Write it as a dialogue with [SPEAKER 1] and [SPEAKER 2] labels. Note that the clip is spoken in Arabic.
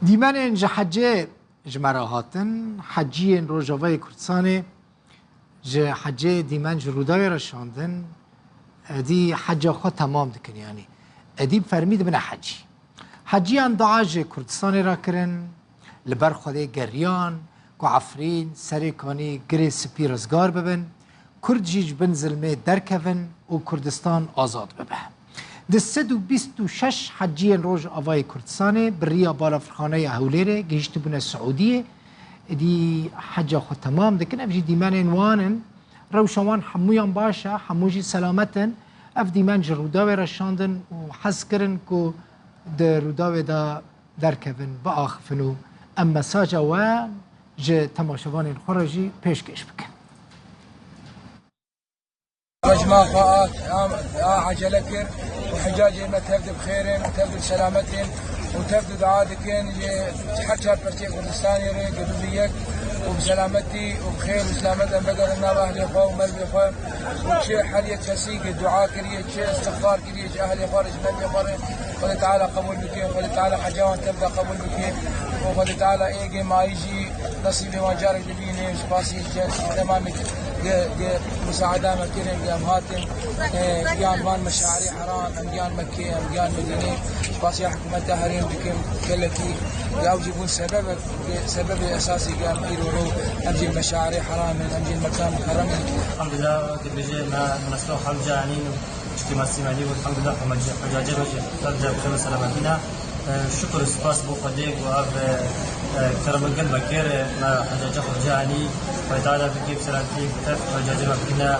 [SPEAKER 1] دیمان جه حجه جمره هاتن حجیین روجاوای کردستان جه حجه دیمان جه رودای رشاندن دی حجه خود تمام دکن یعنی ادیب فرمید بنا حجیان دعاج کردستان را کرن لبر خوده گریان که عفرین سریکانی گری سپی رزگار ببن کرد جیج بن ظلمه درکون و کردستان آزاد ببه ده 126 حجیان روز آوای کردستان بریا بالافرخانه هولیره گیشت بونه سعودیه دی حجه خود تمام دکن افجی دیمان انوانن روشوان حمویان باشه حموجی سلامتن اف دیمان جروداوی رشاندن و حس کرن که در روداوی دا درکون با آخفنو اما ساجا و جه تماشوان خورجی پیشکش بکن
[SPEAKER 2] رجما خواهات عجلكن وحجاجي ما تبدو بخير وتبدو بسلامتين وتبدو دعاتكن حتى برتي كردستاني ري قبليك وبسلامتي وبخير وسلامتنا بقر النار اهلي اخوه ومربي اخوه وشي حالية تسيق الدعاء كريه شي استغفار كريه اهلي خارج مربي اخوه قال تعالى قبول بك قال تعالى حجاوان تبدا قبول بك وقال تعالى ايجي ما يجي نصيبي ما جارك لبيني وشباسي تمامك مساعدة مكينة قيام هاتم قيام وان مشاعري حرام قيام مكي قيام مدينة باسي حكومة هرين بكم كلتي قاو جيبون سبب أساسي قيام إيرورو أمجي المشاعري حرام أمجي المكان محرم
[SPEAKER 3] الحمد لله قد بجينا مسلوح حمجة عنين اجتماع سيماني والحمد لله حجاجة ترجع بخير سلامتنا شكر سپاس بو خديك واب كرم القلب كير ما حجاجة حجاني وتعالى بكيف سلامتي كتف حجاجة مكينة